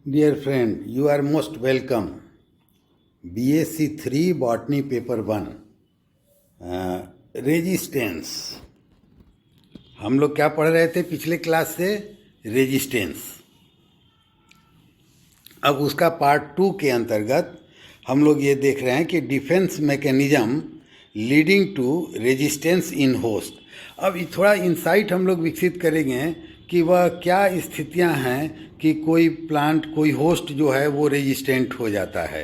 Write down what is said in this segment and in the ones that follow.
Dear friend, you are most welcome. BSc 3 Botany Paper 1 resistance. हम लोग क्या पढ़ रहे थे पिछले क्लास से? रेजिस्टेंस। अब उसका पार्ट 2 के अंतर्गत हम लोग ये देख रहे हैं कि defence mechanism leading to resistance in host. अब थोड़ा इंसाइट हम लोग विकसित करेंगे कि वह क्या स्थितियां हैं कि कोई प्लांट, कोई होस्ट जो है वो रेजिस्टेंट हो जाता है।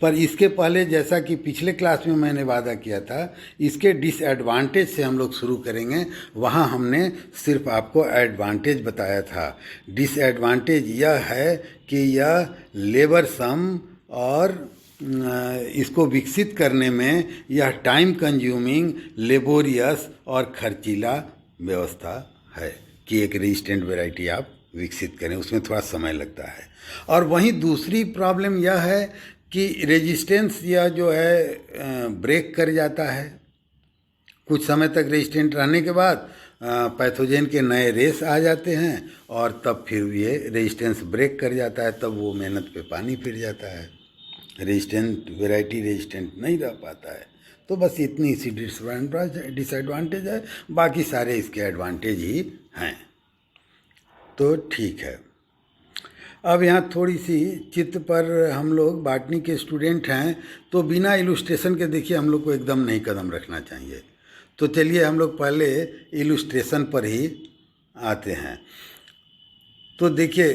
पर इसके पहले, जैसा कि पिछले क्लास में मैंने वादा किया था, इसके डिसएडवांटेज से हम लोग शुरू करेंगे। वहाँ हमने सिर्फ आपको एडवांटेज बताया था। डिसएडवांटेज यह है कि यह लेबर सम और इसको विकसित करने में यह टाइम कंज्यूमिंग, लेबोरियस और खर्चीला व्यवस्था है कि एक रेजिस्टेंट वैरायटी आप विकसित करें, उसमें थोड़ा समय लगता है। और वहीं दूसरी प्रॉब्लम यह है कि रेजिस्टेंस यह जो है ब्रेक कर जाता है। कुछ समय तक रेजिस्टेंट रहने के बाद पैथोजन के नए रेस आ जाते हैं और तब फिर ये रेजिस्टेंस ब्रेक कर जाता है, तब वो मेहनत पे पानी फिर जाता है, रेजिस्टेंट वैरायटी रेजिस्टेंट नहीं रह पाता है। तो बस इतनी सी डिसएडवांटेज है, बाकी सारे इसके एडवांटेज ही हैं। तो ठीक है। अब यहाँ थोड़ी सी चित्र पर हम लोग बॉटनी के स्टूडेंट हैं, तो बिना इलुस्ट्रेशन के देखिए हम लोग को एकदम नहीं कदम रखना चाहिए। तो चलिए हम लोग पहले इलुस्ट्रेशन पर ही आते हैं। तो देखिए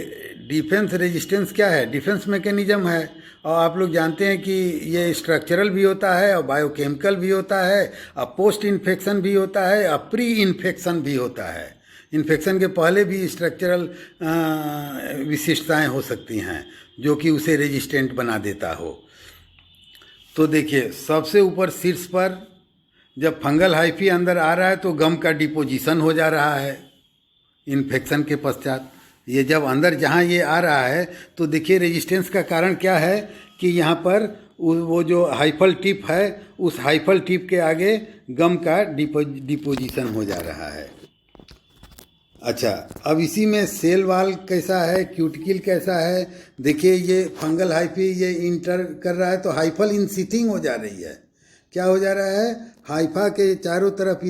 डिफेंस रेजिस्टेंस क्या है? डिफेंस मैकेनिज्म है, और आप लोग जानते हैं कि ये स्ट्रक्चरल भी होता है और बायोकेमिकल भी होता है, और पोस्ट इन्फेक्शन भी होता है, और प्री इन्फेक्शन भी होता है। इन्फेक्शन के पहले भी स्ट्रक्चरल विशिष्टताएं हो सकती हैं जो कि उसे रेजिस्टेंट बना देता हो। तो देखिए सबसे ऊपर शीर्ष पर जब फंगल हाइफी अंदर आ रहा है तो गम का डिपोजिशन हो जा रहा है इन्फेक्शन के पश्चात। ये जब अंदर जहाँ ये आ रहा है तो देखिए रेजिस्टेंस का कारण क्या है कि यहाँ पर वो जो हाइफल टिप है, उस हाइफल टिप के आगे गम का डिपोजिशन हो जा रहा है। अच्छा, अब इसी में सेल वाल कैसा है, क्यूटिकल कैसा है? देखिए ये फंगल हाइफी ये इंटर कर रहा है तो हाइफल इनसिथिंग हो जा रही है। क्या हो जा रहा है? हाइफा के चारों तरफ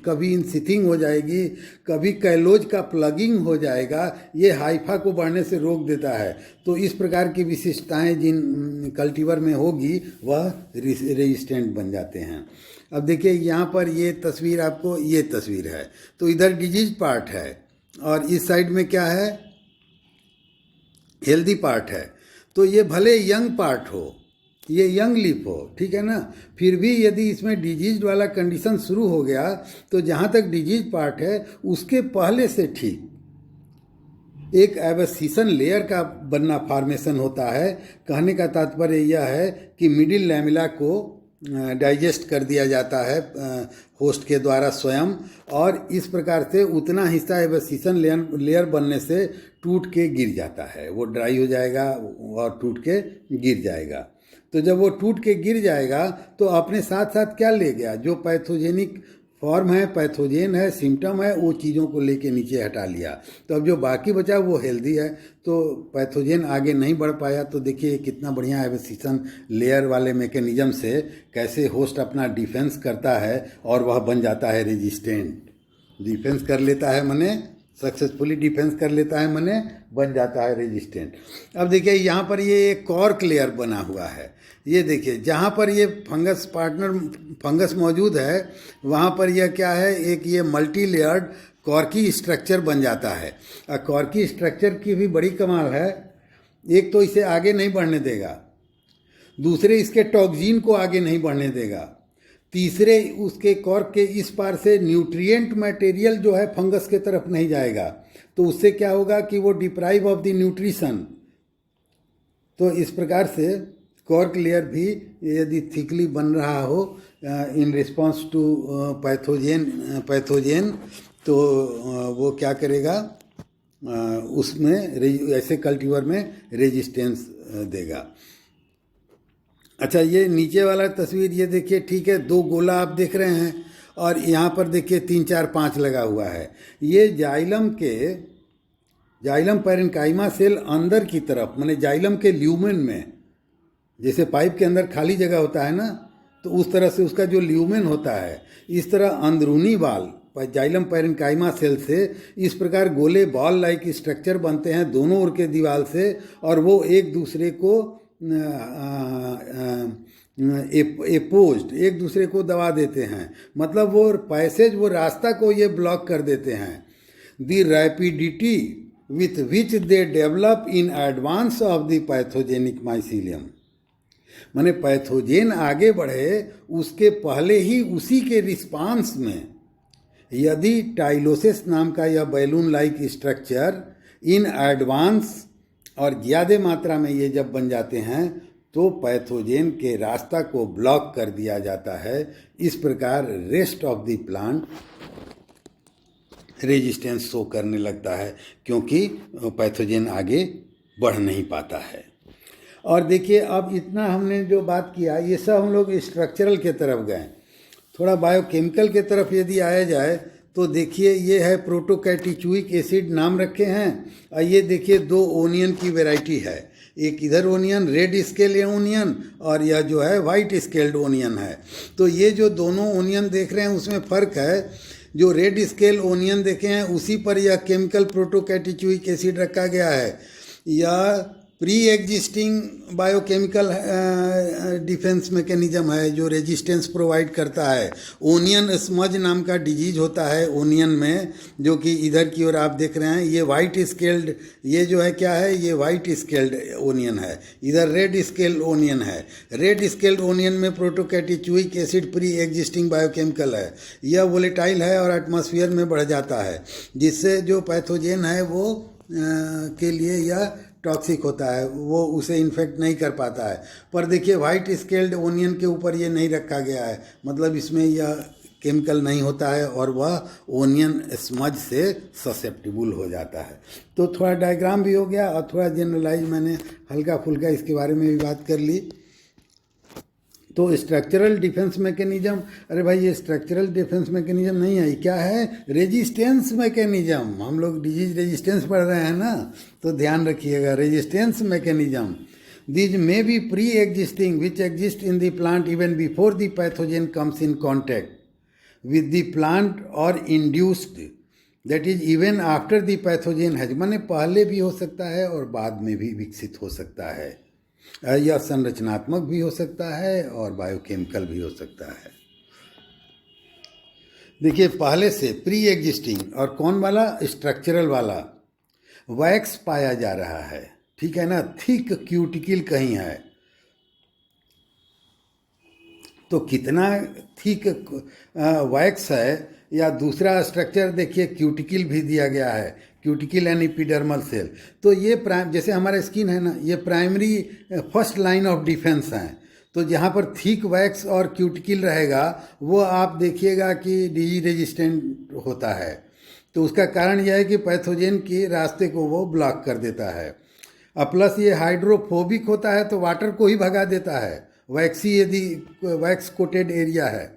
कभी इनसिथिंग हो जाएगी, कभी कैलोज का प्लगिंग हो जाएगा। ये हाइफा को बढ़ने से रोक देता है। तो इस प्रकार की विशिष्टताएं जिन कल्टीवर में होगी वह रेजिस्टेंट बन जाते हैं। अब देखिए यहाँ पर ये तस्वीर, आपको ये तस्वीर है, तो इधर डिजीज पार्ट है और इस साइड में क्या है? हेल्दी पार्ट है। तो ये भले यंग पार्ट हो, ये यंग लीफ हो, ठीक है ना, फिर भी यदि इसमें डिजीज वाला कंडीशन शुरू हो गया तो जहाँ तक डिजीज पार्ट है उसके पहले से ठीक एक एबसिशन लेयर का बनना फॉर्मेशन होता है। कहने का तात्पर्य यह है कि मिडिल लैमिला को डाइजेस्ट कर दिया जाता है होस्ट के द्वारा स्वयं, और इस प्रकार से उतना हिस्सा एबसिशन लेयर बनने से टूट के गिर जाता है। वो ड्राई हो जाएगा और टूट के गिर जाएगा। तो जब वो टूट के गिर जाएगा तो अपने साथ साथ क्या ले गया? जो पैथोजेनिक फॉर्म है, पैथोजेन है, सिम्टम है, वो चीज़ों को लेके नीचे हटा लिया। तो अब जो बाकी बचा वो हेल्दी है, तो पैथोजेन आगे नहीं बढ़ पाया। तो देखिए कितना बढ़िया एबसिशन लेयर वाले मैकेनिज्म से कैसे होस्ट अपना डिफेंस करता है और वह बन जाता है रेजिस्टेंट। डिफेंस कर लेता है मने सक्सेसफुली डिफेंस कर लेता है मने बन जाता है रेजिस्टेंट। अब देखिए यहाँ पर ये एक कॉर्क लेयर बना हुआ है। ये देखिए जहाँ पर ये फंगस मौजूद है वहाँ पर यह क्या है? एक ये मल्टी लेयर्ड कॉर्की स्ट्रक्चर बन जाता है। और कॉर्की स्ट्रक्चर की भी बड़ी कमाल है। एक तो इसे आगे नहीं बढ़ने देगा, दूसरे इसके टॉक्सिन को आगे नहीं बढ़ने देगा, तीसरे उसके कॉर्क के इस पार से न्यूट्रिएंट मटेरियल जो है फंगस के तरफ नहीं जाएगा। तो उससे क्या होगा कि वो डिप्राइव ऑफ द न्यूट्रिशन। तो इस प्रकार से कॉर्क लेयर भी यदि थिकली बन रहा हो इन रिस्पॉन्स टू पैथोजेन तो वो क्या करेगा? उसमें ऐसे कल्टीवर में रेजिस्टेंस देगा। अच्छा, ये नीचे वाला तस्वीर ये देखिए, ठीक है, 2 गोला आप देख रहे हैं और यहाँ पर देखिए 3 4 5 लगा हुआ है। ये जाइलम के जाइलम पैरेन्काइमा सेल अंदर की तरफ, माने जाइलम के ल्यूमेन में, जैसे पाइप के अंदर खाली जगह होता है ना, तो उस तरह से उसका जो ल्यूमेन होता है, इस तरह अंदरूनी वाल जाइलम पैरेन्काइमा सेल से इस प्रकार गोले बॉल लाइक स्ट्रक्चर बनते हैं दोनों ओर के दीवार से, और वो एक दूसरे को एपोज्ड, एक दूसरे को दबा देते हैं, मतलब वो पैसेज, वो रास्ता को ये ब्लॉक कर देते हैं। The rapidity with which they develop in advance of the pathogenic mycelium, माने पैथोजेन आगे बढ़े उसके पहले ही उसी के रिस्पांस में यदि टाइलोसिस नाम का यह balloon like structure in advance और ज़्यादा मात्रा में ये जब बन जाते हैं तो पैथोजेन के रास्ता को ब्लॉक कर दिया जाता है। इस प्रकार rest of the plant resistance show करने लगता है, क्योंकि पैथोजेन आगे बढ़ नहीं पाता है। और देखिए, अब इतना हमने जो बात किया, ये सब हम लोग स्ट्रक्चरल के तरफ गए। थोड़ा बायोकेमिकल के तरफ यदि आया जाए तो देखिए, ये है प्रोटोकैटिचुइक एसिड नाम रखे हैं, और ये देखिए 2 ओनियन की वैरायटी है, एक इधर ओनियन रेड स्केल ओनियन और यह जो है वाइट स्केल्ड ओनियन है। तो ये जो दोनों ओनियन देख रहे हैं उसमें फ़र्क है। जो रेड स्केल ओनियन देखे हैं उसी पर यह केमिकल प्रोटोकैटिचुइक एसिड रखा गया है। यह pre existing biochemical defence mechanism है जो रेजिस्टेंस प्रोवाइड करता है। ओनियन स्मज नाम का डिजीज होता है ओनियन में, जो कि इधर की ओर आप देख रहे हैं। ये वाइट स्केल्ड, ये जो है क्या है, ये वाइट स्केल्ड ओनियन है, इधर रेड स्केल ओनियन है। रेड स्केल्ड ओनियन में प्रोटोकैटिचुइक एसिड प्री एग्जिस्टिंग बायोकेमिकल है। यह वोलेटाइल है और एटमॉस्फेयर में बढ़ जाता है, जिससे जो पैथोजेन है वो के लिए यह टॉक्सिक होता है, वो उसे इन्फेक्ट नहीं कर पाता है। पर देखिए, वाइट स्केल्ड ओनियन के ऊपर ये नहीं रखा गया है, मतलब इसमें यह केमिकल नहीं होता है और वह ओनियन स्मज से ससेप्टिबल हो जाता है। तो थोड़ा डायग्राम भी हो गया और थोड़ा जनरलाइज मैंने हल्का फुल्का इसके बारे में भी बात कर ली। तो स्ट्रक्चरल डिफेंस मैकेनिज्म, अरे भाई ये स्ट्रक्चरल डिफेंस मैकेनिज्म नहीं है, क्या है, रेजिस्टेंस मैकेनिज्म। हम लोग डिजीज रेजिस्टेंस पढ़ रहे हैं ना, तो ध्यान रखिएगा, resistance mechanism. These may be pre existing which exist in the plant even before the pathogen comes in contact with the plant और induced, that is even after the pathogen has, माने पहले भी हो सकता है और बाद में भी विकसित हो सकता है। यह संरचनात्मक भी हो सकता है और बायोकेमिकल भी हो सकता है। देखिए, पहले से प्री एग्जिस्टिंग और कौन वाला, स्ट्रक्चरल वाला वैक्स पाया जा रहा है, ठीक है ना, थिक क्यूटिकल कहीं है, तो कितना थिक वैक्स है। या दूसरा स्ट्रक्चर देखिए, क्यूटिकल भी दिया गया है, क्यूटिकल एंड एपिडर्मल सेल। तो ये जैसे हमारा स्किन है ना, ये primary first line of defence है। तो जहाँ पर थिक वैक्स और क्यूटिकल रहेगा वो आप देखिएगा कि डिजीज रेजिस्टेंट होता है। तो उसका कारण यह है कि पैथोजेन के रास्ते को वो ब्लॉक कर देता है। प्लस ये हाइड्रोफोबिक होता है, तो वाटर को ही भगा देता है। वैक्सी यदि वैक्स कोटेड एरिया है,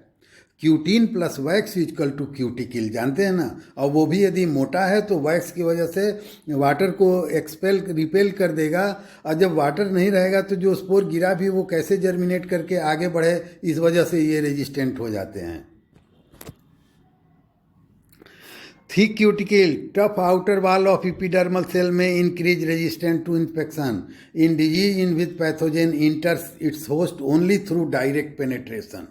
cutin plus wax equal to cuticle, जानते हैं ना। और वो भी यदि मोटा है तो वैक्स की वजह से वाटर को एक्सपेल रिपेल कर देगा, और जब वाटर नहीं रहेगा तो जो स्पोर गिरा भी वो कैसे जर्मिनेट करके आगे बढ़े, इस वजह से ये रेजिस्टेंट हो जाते हैं। Thick cuticle tough outer wall of epidermal cell में increase resistant to infection in disease in which pathogen enters its host only through direct penetration.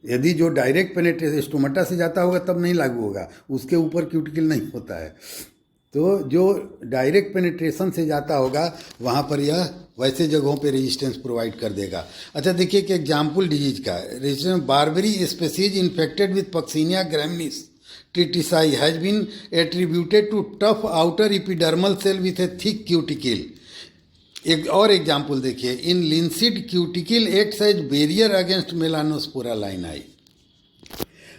यदि जो डायरेक्ट पेनेट्रेशन स्टोमेटा से जाता होगा तब नहीं लागू होगा, उसके ऊपर क्यूटिकल नहीं होता है। तो जो डायरेक्ट पेनेट्रेशन से जाता होगा वहाँ पर यह वैसे जगहों पे रेजिस्टेंस प्रोवाइड कर देगा। अच्छा देखिए कि एग्जाम्पल डिजीज का resistance, barberry species infected with Puccinia graminis tritici has been attributed to tough outer epidermal cell with a thick cuticle. एक और एग्जाम्पल देखिए, in linseed cuticle acts as barrier against Melanospora lini.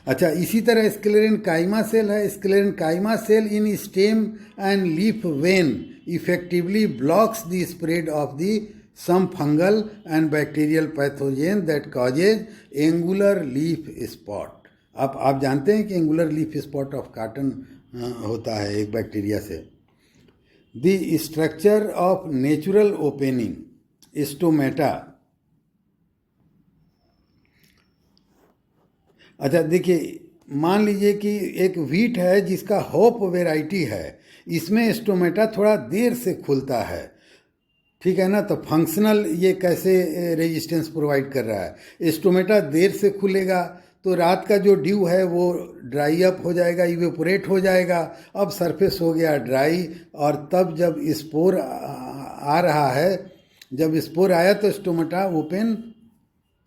अच्छा, इसी तरह sclerenchyma cell है। Sclerenchyma cell in stem and leaf vein effectively blocks the spread of the some fungal and bacterial pathogen that causes angular leaf spot. आप जानते हैं कि angular leaf spot of cotton होता है एक बैक्टीरिया से। The structure of natural opening stomata. अच्छा देखिए, मान लीजिए कि एक व्हीट है जिसका होप वेराइटी है, इसमें स्टोमेटा थोड़ा देर से खुलता है, ठीक है ना। तो फंक्शनल ये कैसे रेजिस्टेंस प्रोवाइड कर रहा है, स्टोमेटा देर से खुलेगा तो रात का जो ड्यू है वो ड्राई अप हो जाएगा, इवेपोरेट हो जाएगा, अब सरफेस हो गया ड्राई, और तब जब स्पोर आ रहा है, जब स्पोर आया तो स्टोमेटा ओपन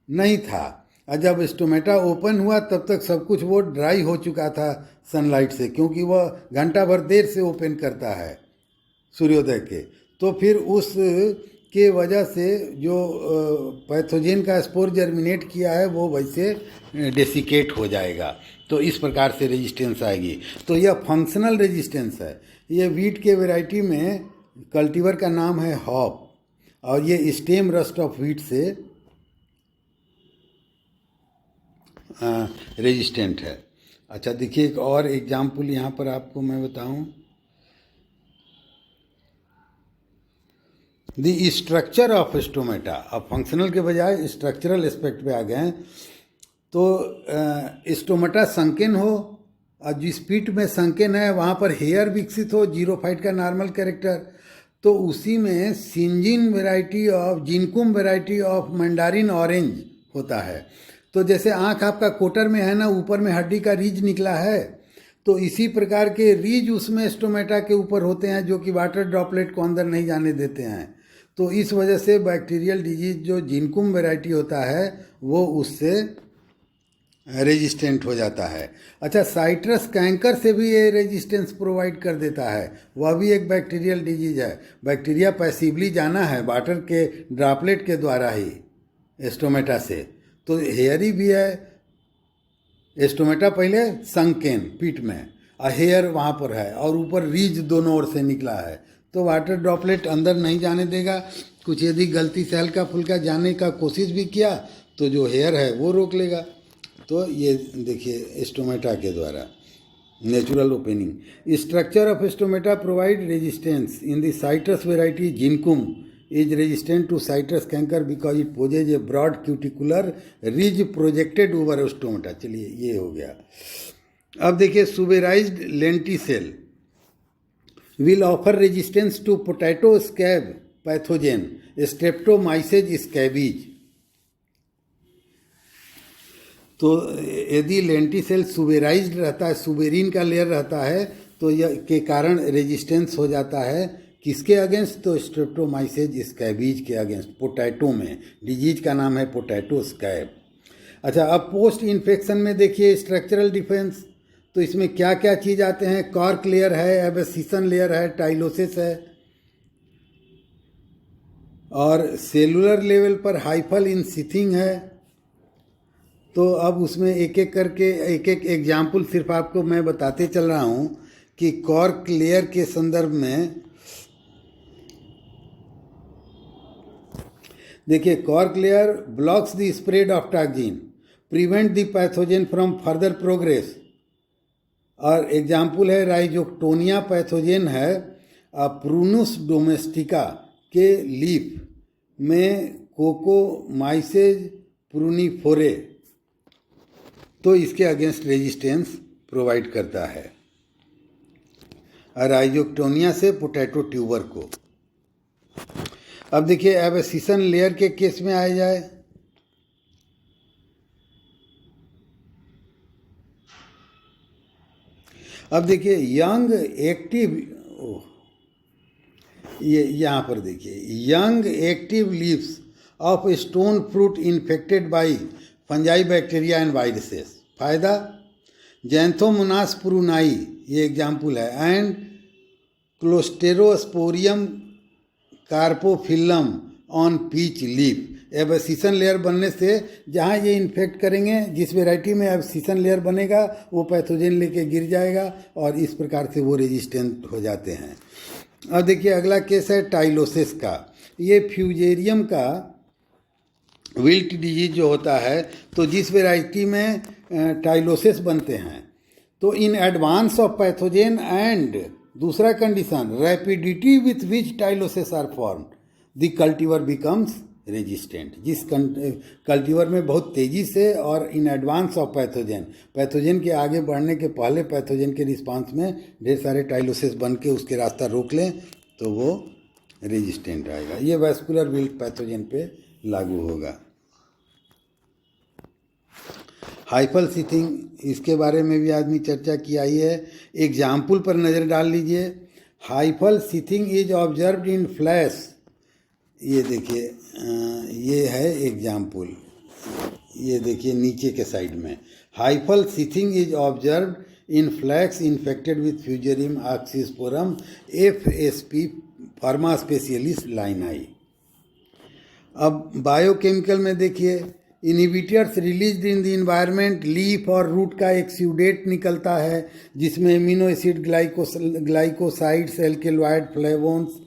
नहीं था, और जब स्टोमेटा ओपन हुआ तब तक सब कुछ वो ड्राई हो चुका था सनलाइट से, क्योंकि वह घंटा भर देर से ओपन करता है सूर्योदय के। तो फिर उस के वजह से जो पैथोजेन का स्पोर जर्मिनेट किया है वो वैसे डेसिकेट हो जाएगा, तो इस प्रकार से रेजिस्टेंस आएगी। तो यह फंक्शनल रेजिस्टेंस है। ये वीट के वैरायटी में कल्टीवर का नाम है हॉप, और ये स्टेम रस्ट ऑफ वीट से रेजिस्टेंट है। अच्छा देखिए, एक और एग्जाम्पल यहाँ पर आपको मैं बताऊँ, द स्ट्रक्चर ऑफ स्टोमेटा। अब फंक्शनल के बजाय स्ट्रक्चरल एस्पेक्ट पे आ गए हैं। तो स्टोमेटा संकेन हो, और जिस पीठ में संकेन है वहाँ पर हेयर विकसित हो, जीरोफाइट का नॉर्मल कैरेक्टर, तो उसी में सिंजिन variety of Szinkom variety of mandarin orange होता है। तो जैसे आँख आपका कोटर में है ना, ऊपर में हड्डी का रीज निकला है, तो इसी प्रकार के रीज उसमें स्टोमेटा के ऊपर होते हैं, जो कि वाटर ड्रॉपलेट को अंदर नहीं जाने देते हैं। तो इस वजह से बैक्टीरियल डिजीज जो जिनकुम वैरायटी होता है वो उससे रेजिस्टेंट हो जाता है। अच्छा, साइट्रस कैंकर से भी ये रेजिस्टेंस प्रोवाइड कर देता है, वह भी एक बैक्टीरियल डिजीज है। बैक्टीरिया पैसिवली जाना है वाटर के ड्रॉपलेट के द्वारा ही स्टोमेटा से, तो हेयरी भी है। स्टोमेटा पहले संकेन पीठ में, और हेयर वहाँ पर है, और ऊपर रीज दोनों ओर से निकला है, तो वाटर ड्रॉपलेट अंदर नहीं जाने देगा। कुछ यदि गलती से हल्का फुल्का जाने का कोशिश भी किया तो जो हेयर है वो रोक लेगा। तो ये देखिए स्टोमेटा के द्वारा natural opening. Structure of stomata provide resistance in the citrus variety Szinkom is resistant to citrus canker because it possesses a broad cuticular ridge projected over stomata। चलिए ये हो गया। अब देखिए, सुबेराइज्ड lenticel will offer resistance to potato scab pathogen Streptomyces scabies। तो यदि lenticel सुबेराइज्ड रहता है, सुबेरिन का लेयर रहता है, तो यह के कारण रेजिस्टेंस हो जाता है किसके अगेंस्ट, तो स्ट्रेप्टोमाइसेज स्कैबीज के अगेंस्ट। पोटैटो में डिजीज का नाम है पोटैटो स्कैब। अच्छा, अब पोस्ट इन्फेक्शन में देखिए स्ट्रक्चरल डिफेंस, तो इसमें क्या क्या चीज़ आते हैं, कॉर्क लेयर है, एबेसिसन लेयर है, टाइलोसिस है, और सेलुलर लेवल पर हाइफल इनसिथिंग है। तो अब उसमें एक एक करके एक एक एग्जाम्पल सिर्फ आपको मैं बताते चल रहा हूँ कि कॉर्क लेयर के संदर्भ में देखिए, cork layer blocks the spread of toxin, prevent the pathogen from further progress. और एग्जाम्पल है राइजोक्टोनिया पैथोजन है प्रूनुस डोमेस्टिका के लीफ में कोकोमाइसेज प्रूनिफोरे, तो इसके अगेंस्ट रेजिस्टेंस प्रोवाइड करता है। राइजोक्टोनिया से पोटैटो ट्यूबर को। अब देखिए, एबेसिसन लेयर के केस में आया जाए, अब देखिए यंग एक्टिव, ये यहाँ पर देखिए, young active leaves of stone fruit infected by fungi bacteria and viruses. फायदा, जैंथोमोनास पुरुनाई ये एग्जाम्पल है, and Clasterosporium carpophilum on peach leaf. Abscission layer बनने से जहाँ ये इन्फेक्ट करेंगे, जिस वेराइटी में एबेसिसन लेयर बनेगा वो पैथोजन लेके गिर जाएगा, और इस प्रकार से वो रेजिस्टेंट हो जाते हैं। अब देखिए अगला केस है टाइलोसिस का। ये फ्यूजेरियम का विल्ट डिजीज जो होता है, तो जिस वेराइटी में टाइलोसिस बनते हैं, तो in advance of pathogen and दूसरा condition, rapidity with which tylosis are form, the cultivar becomes resistant. जिस कल्टीवर में बहुत तेज़ी से और इन एडवांस ऑफ पैथोजन के आगे बढ़ने के पहले पैथोजन के रिस्पांस में ढेर सारे टाइलोसिस बन के उसके रास्ता रोक लें तो वो रेजिस्टेंट आएगा। ये वैस्कुलर विल्ट पैथोजन पे लागू होगा। हाइफल सीथिंग, इसके बारे में भी आदमी चर्चा किया ही है। एग्जाम्पल पर नज़र डाल लीजिए। Hyphal sheathing is observed in flash, ये देखिए, ये है एग्जाम्पल, ये देखिए नीचे के साइड में। Hyphal sheathing is observed in flax infected with Fusarium oxysporum FSP forma specialist lini. अब बायोकेमिकल में देखिए, inhibitors released in the environment, leaf और रूट का एक्सूडेट निकलता है जिसमें amino acid, glycosides, alkaloid, flavones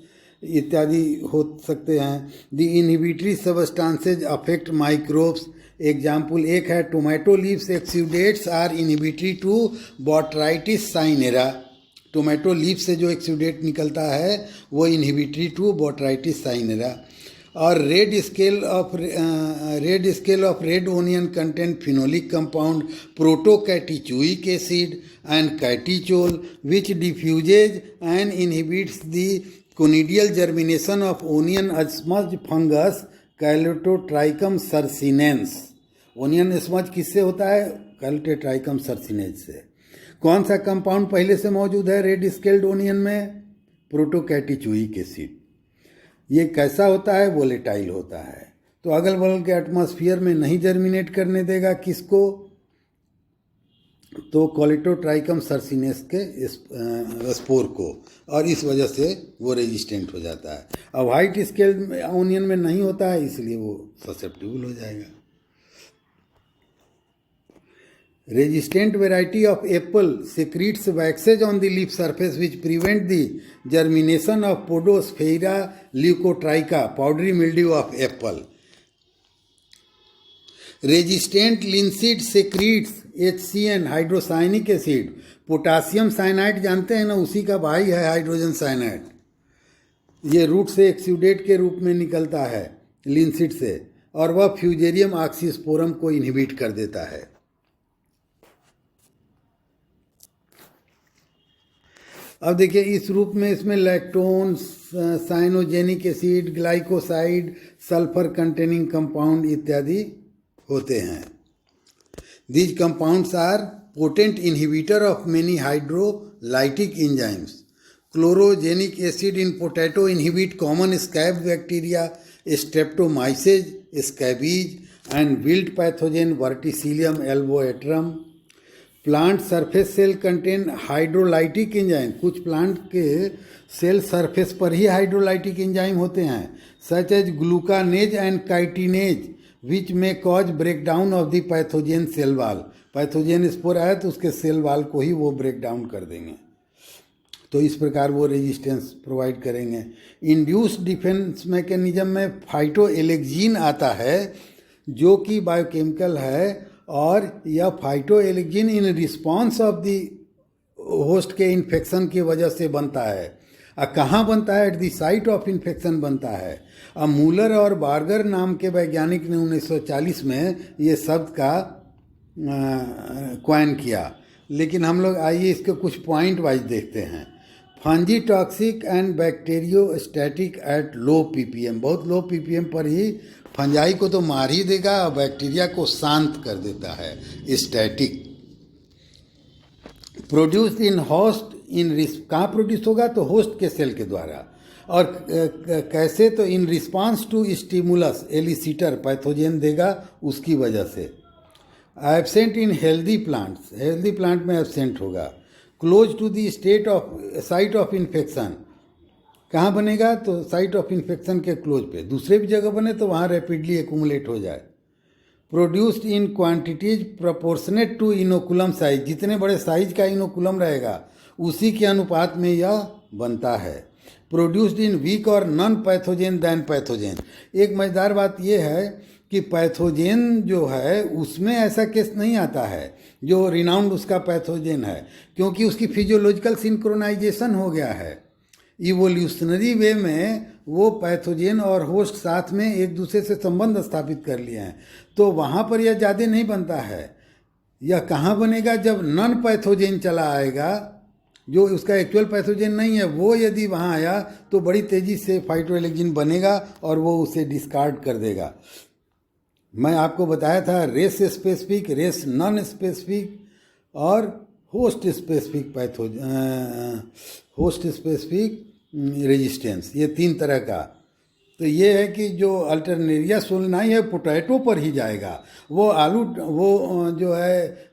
इत्यादि हो सकते हैं। The inhibitory substances affect microbes. Example एक है, tomato leaves exudates are inhibitory to Botrytis cinerea. Tomato leaf से जो एक्सूडेट निकलता है वो इनहिबिटरी टू बोट्राइटिस साइनेरा। और red scale of red onion content phenolic compound protocatechuic acid and catechol which diffuses and inhibits the conidial germination of onion smudge fungus Colletotrichum circinans. Onion smudge किससे होता है? कैलोटोट्राइकम सर्सिनेंस से। कौन सा compound पहले से मौजूद है रेड स्केल्ड ओनियन में? प्रोटोकैटिचुइक एसिड। ये कैसा होता है? वोलेटाइल होता है, तो अगल बगल के एटमॉस्फेयर में नहीं जर्मिनेट करने देगा। किसको? तो कैलोटोट्राइकम सर्सिनेंस के स्पोर को, और इस वजह से वो रेजिस्टेंट हो जाता है। अब वाइट स्केल ओनियन में नहीं होता है, इसलिए वो ससेप्टिबल हो जाएगा। Resistant variety of apple secretes waxage on the leaf surface which prevent the germination of Podosphaera leucotricha, powdery mildew of apple. Resistant linseed secretes HCN, hydrocyanic acid. Potassium cyanide जानते हैं ना, उसी का भाई है हाइड्रोजन साइनाइड। ये root से एक्सूडेट के रूप में निकलता है लिंसिड से, और वह फ्यूजेरियम ऑक्सीस्पोरम को इनहिबिट कर देता है। अब देखिए इस रूप में इसमें lactone, cyanogenic acid, glycoside, sulphur containing compound इत्यादि होते हैं। These compounds are potent inhibitor of many hydrolytic enzymes. Chlorogenic acid in potato inhibit common scab bacteria, Streptomyces, scabies and wilt pathogen Verticillium alboatrum. Plant surface cell contain hydrolytic enzyme. कुछ plant के cell surface पर ही hydrolytic enzyme होते हैं, such as glucanase and chitinase which may cause breakdown of the pathogen cell wall. Pathogen spore आए तो उसके cell wall को ही वो ब्रेक डाउन कर देंगे, तो इस प्रकार वो रेजिस्टेंस प्रोवाइड करेंगे। इंड्यूस्ड डिफेंस मैकेनिज्म में फाइटोएलेक्जिन आता है जो कि बायोकेमिकल है, और यह phytoalexin in response of the host के इन्फेक्शन की वजह से बनता है। कहाँ बनता है? At the site of infection बनता है। अब मूलर और बार्गर नाम के वैज्ञानिक ने 1940 में ये शब्द का क्वाइन किया, लेकिन हम लोग आइए इसके कुछ पॉइंट वाइज देखते हैं। Fungi toxic and bacteriostatic at low ppm. बहुत लो पीपीएम पर ही फंजाई को तो मार ही देगा और बैक्टीरिया को शांत कर देता है। Static. Produce in host in कहाँ प्रोड्यूस होगा? तो होस्ट के सेल के द्वारा। और कैसे? तो in response to stimulus elicitor, pathogen देगा उसकी वजह से। Absent in healthy plants, healthy plant में एब्सेंट होगा। Close to the site of infection. कहाँ बनेगा? तो साइट ऑफ इन्फेक्शन के क्लोज पे। दूसरे भी जगह बने तो वहाँ रैपिडली एक्यूमुलेट हो जाए। Produced in quantities proportionate to inoculum size. जितने बड़े साइज का इनोकुलम रहेगा उसी के अनुपात में यह बनता है। प्रोड्यूस्ड इन वीक और नॉन पैथोजेन दैन पैथोजेन। एक मज़ेदार बात यह है कि पैथोजेन जो है उसमें ऐसा केस नहीं आता है जो रिनाउंड उसका पैथोजेन है, क्योंकि उसकी फिजियोलॉजिकल सिंक्रोनाइजेशन हो गया है। इवोल्यूशनरी वे में वो पैथोजेन और होस्ट साथ में एक दूसरे से संबंध स्थापित कर लिए हैं, तो वहाँ पर यह ज़्यादा नहीं बनता है। यह कहाँ बनेगा? जब नॉन पैथोजेन चला आएगा, जो उसका एक्चुअल पैथोजेन नहीं है, वो यदि वहाँ आया तो बड़ी तेज़ी से फाइटोएलेक्जिन बनेगा और वो उसे डिस्कार्ड कर देगा। मैं आपको बताया था race specific, race non specific और host specific host specific resistance, ये 3 तरह का। तो ये है कि जो अल्टरनेरिया सोलनाई है पोटैटो पर ही जाएगा, वो आलू, वो जो है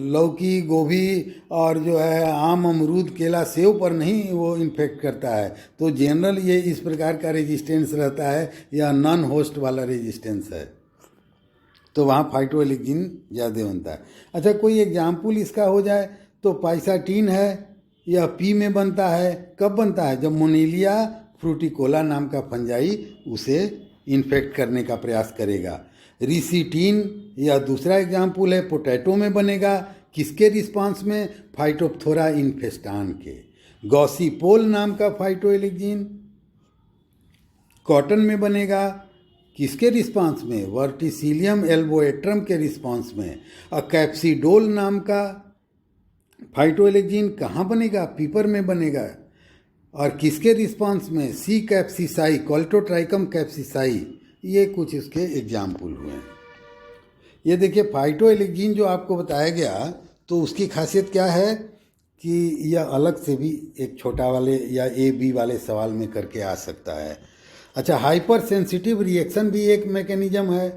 लौकी, गोभी और जो है आम, अमरूद, केला, सेव पर नहीं वो इन्फेक्ट करता है। तो जनरल ये इस प्रकार का रेजिस्टेंस रहता है, या नॉन होस्ट वाला रेजिस्टेंस है, तो वहाँ फाइटोएलेक्जिन ज़्यादा बनता है। अच्छा, कोई एग्जाम्पल इसका हो जाए तो पाइसाटीन है, यह पी में बनता है। कब बनता है? जब मोनेलिया फ्रूटिकोला नाम का फंजाई उसे इन्फेक्ट करने का प्रयास करेगा। रिसीटीन या दूसरा एग्जाम्पल है, पोटैटो में बनेगा। किसके रिस्पांस में? फाइटोप्थोरा इन्फेस्टान के। गॉसिपोल नाम का फाइटोएलेक्जिन कॉटन में बनेगा। किसके रिस्पांस में? वर्टिसिलियम एल्बोएट्रम के रिस्पांस में। और कैप्सिडोल नाम का फाइटोएलेक्जिन कहाँ बनेगा? पीपर में बनेगा। और किसके रिस्पांस में? सी कैप्सिसाई, कोल्टोट्राइकम कैप्सिसाई। ये कुछ इसके एग्जाम्पल हुए हैं। ये देखिए, फाइटोएलेक्जिन जो आपको बताया गया, तो उसकी खासियत क्या है कि यह अलग से भी एक छोटा वाले या ए बी वाले सवाल में करके आ सकता है। अच्छा, हाइपर सेंसिटिव रिएक्शन भी एक मैकेनिज्म है,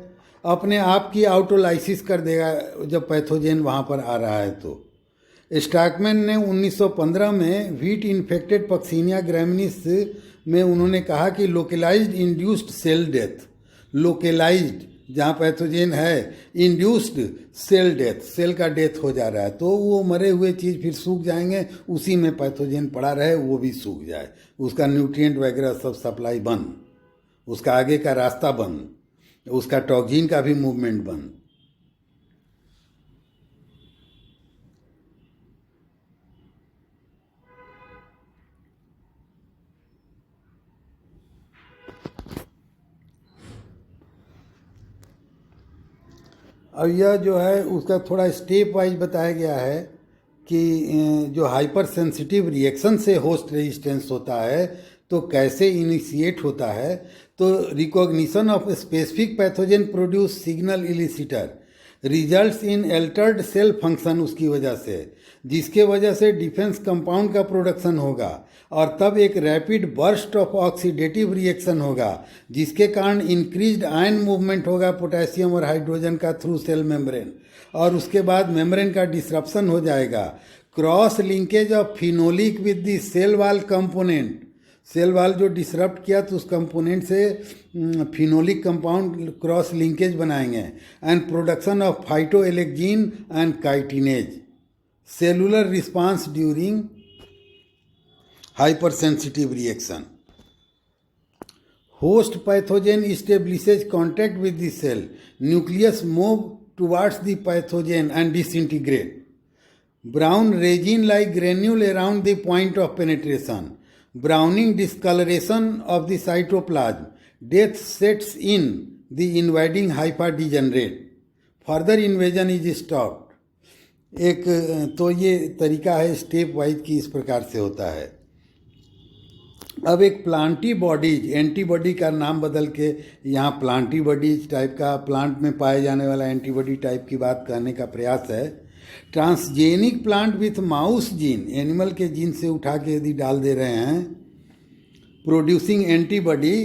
अपने आप की आउटोलाइसिस कर देगा जब पैथोजेन वहाँ पर आ रहा है। तो स्टाकमैन ने 1915 में व्हीट इन्फेक्टेड पक्सीनिया ग्रैमिनिस में उन्होंने कहा कि लोकेलाइज्ड इंड्यूस्ड सेल डेथ, लोकेलाइज्ड जहाँ पैथोजेन है, इंड्यूस्ड सेल डेथ, सेल का डेथ हो जा रहा है, तो वो मरे हुए चीज़ फिर सूख जाएंगे, उसी में पैथोजेन पड़ा रहे वो भी सूख जाए, उसका न्यूट्रिएंट वगैरह सब सप्लाई बंद, उसका आगे का रास्ता बंद, उसका टॉक्सिन का भी मूवमेंट बंद। और यह जो है उसका थोड़ा स्टेप वाइज बताया गया है कि जो हाइपर सेंसिटिव रिएक्शन से होस्ट रेजिस्टेंस होता है तो कैसे इनिशिएट होता है। तो recognition of specific pathogen produce signal elicitor results in altered cell function, उसकी वजह से, जिसके वजह से डिफेंस कंपाउंड का प्रोडक्शन होगा और तब एक rapid burst of oxidative reaction होगा, जिसके कारण इंक्रीज्ड आयन मूवमेंट होगा पोटेशियम और हाइड्रोजन का थ्रू सेल मेम्ब्रेन, और उसके बाद मेम्ब्रेन का डिसरप्शन हो जाएगा। Cross linkage of phenolic with the cell wall component, cell wall जो डिसरप्ट किया तो उस कंपोनेंट से फिनोलिक कंपाउंड क्रॉस लिंकेज बनाएंगे, and production of phytoalexin and chitinase, cellular response during hypersensitive reaction. Host pathogen establishes contact with the cell. Nucleus move towards the pathogen and disintegrate. Brown resin-like granule around the point of penetration. Browning discoloration of the cytoplasm. Death sets in. The invading hypha degenerate. Further invasion is stopped. एक तो ये तरीका है step wise की, इस प्रकार से होता है। अब एक प्लांटी बॉडीज, एंटीबॉडी का नाम बदल के यहाँ प्लांटी बॉडीज टाइप का, प्लांट में पाए जाने वाला एंटीबॉडी टाइप की बात करने का प्रयास है। Transgenic plant with mouse gene, animal के जीन से उठा के यदि डाल दे रहे हैं, प्रोड्यूसिंग एंटीबॉडी,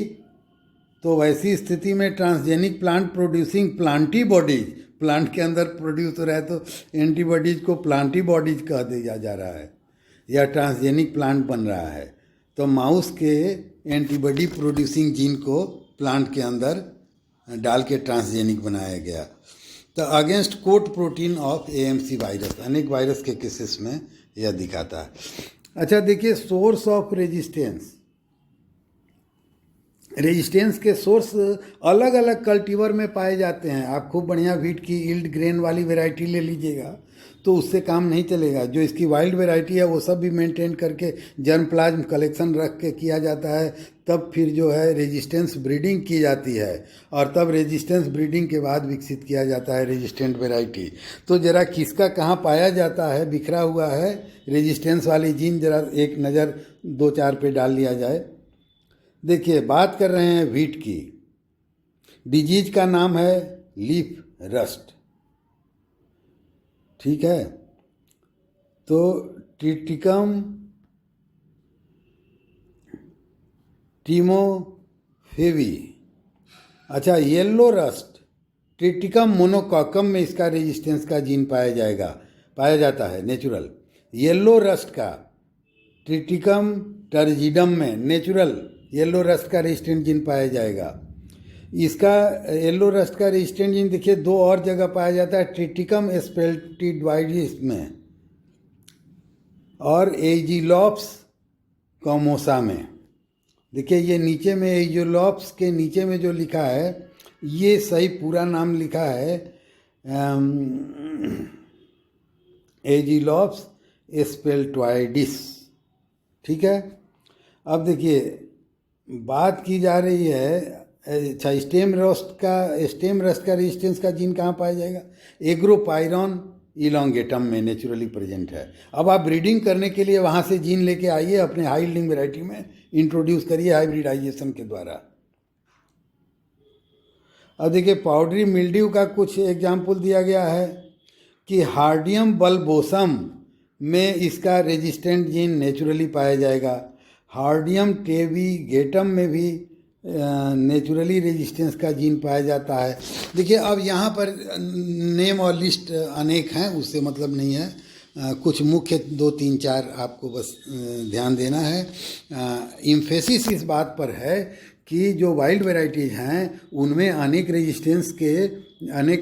तो वैसी स्थिति में transgenic plant producing Plantae bodies, plant के अंदर प्रोड्यूस हो रहा है तो एंटीबॉडीज को प्लांटी बॉडीज कह दिया जा रहा है, या ट्रांसजेनिक प्लांट बन रहा है। तो माउस के एंटीबॉडी प्रोड्यूसिंग जीन को प्लांट के अंदर डाल के ट्रांसजेनिक बनाया गया। तो against coat protein of AMC virus, अनेक वायरस के केसेस में यह दिखाता है। अच्छा देखिए, सोर्स ऑफ रेजिस्टेंस, रेजिस्टेंस के सोर्स अलग अलग कल्टीवर में पाए जाते हैं। आप खूब बढ़िया वीट की यील्ड ग्रेन वाली वैरायटी ले लीजिएगा तो उससे काम नहीं चलेगा। जो इसकी वाइल्ड वैरायटी है वो सब भी मेंटेन करके जर्म प्लाज्म कलेक्शन रख के किया जाता है, तब फिर जो है रेजिस्टेंस ब्रीडिंग की जाती है और तब रेजिस्टेंस ब्रीडिंग के बाद विकसित किया जाता है रेजिस्टेंट वैरायटी। तो ज़रा किसका कहाँ पाया जाता है, बिखरा हुआ है रेजिस्टेंस वाली जीन, ज़रा एक नज़र 2-4 पे डाल लिया जाए। देखिए, बात कर रहे हैं वीट की। डिजीज का नाम है लीफ रस्ट, ठीक है। तो ट्रिटिकम टीमोफेवी, अच्छा येलो रस्ट ट्रिटिकम मोनोकॉकम में इसका रेजिस्टेंस का जीन पाया जाता है नेचुरल। येलो रस्ट का ट्रिटिकम टर्जिडम में नेचुरल येलो रस्ट का रेजिस्टेंट जीन पाया जाएगा। इसका येलो रस्ट का रेजिस्टेंट जीन देखिए 2 और जगह पाया जाता है, ट्रिटिकम एस्पेल्टिडवाइडिस में और एजिलोप्स कॉमोसा में। देखिए ये नीचे में एजिलोप्स के नीचे में जो लिखा है ये सही पूरा नाम लिखा है एजिलोप्स एस्पेल्टिडवाइडिस, ठीक है। अब देखिए बात की जा रही है, अच्छा स्टेम रस्ट का रेजिस्टेंस का जीन कहाँ पाया जाएगा? एग्रोपायरॉन इलोंगेटम में नेचुरली प्रेजेंट है। अब आप ब्रीडिंग करने के लिए वहाँ से जीन लेके आइए, अपने हाई यील्डिंग वैरायटी में इंट्रोड्यूस करिए हाइब्रिडाइजेशन के द्वारा। अब देखिए पाउडरी मिल्ड्यू का कुछ एग्जाम्पल दिया गया है कि हार्डियम बल्बोसम में इसका रेजिस्टेंट जीन नेचुरली पाया जाएगा। हार्डियम टेविगेटम में भी नेचुरली रेजिस्टेंस का जीन पाया जाता है। देखिए अब यहाँ पर नेम और लिस्ट अनेक हैं, उससे मतलब नहीं है, कुछ मुख्य 2-3-4 आपको बस ध्यान देना है। इम्फेसिस इस बात पर है कि जो वाइल्ड वैरायटीज हैं उनमें अनेक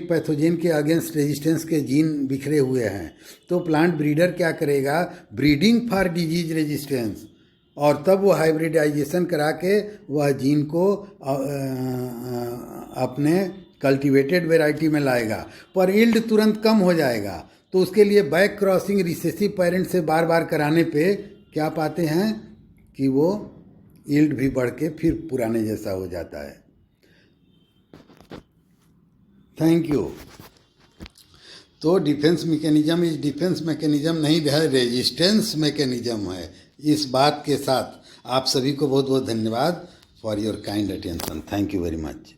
पैथोजेन के अगेंस्ट रेजिस्टेंस के जीन बिखरे हुए हैं। तो प्लांट ब्रीडर क्या करेगा? ब्रीडिंग फॉर डिजीज रेजिस्टेंस, और तब वो हाइब्रिडाइजेशन करा के वह जीन को अपने कल्टीवेटेड वैरायटी में लाएगा, पर यील्ड तुरंत कम हो जाएगा। तो उसके लिए बैक क्रॉसिंग रिसेसिव पेरेंट से बार बार कराने पे क्या पाते हैं कि वो यील्ड भी बढ़ के फिर पुराने जैसा हो जाता है। Thank you. तो डिफेंस मैकेनिज्म नहीं है, रेजिस्टेंस मैकेनिज्म है। इस बात के साथ आप सभी को बहुत बहुत धन्यवाद for your kind attention. Thank you very much.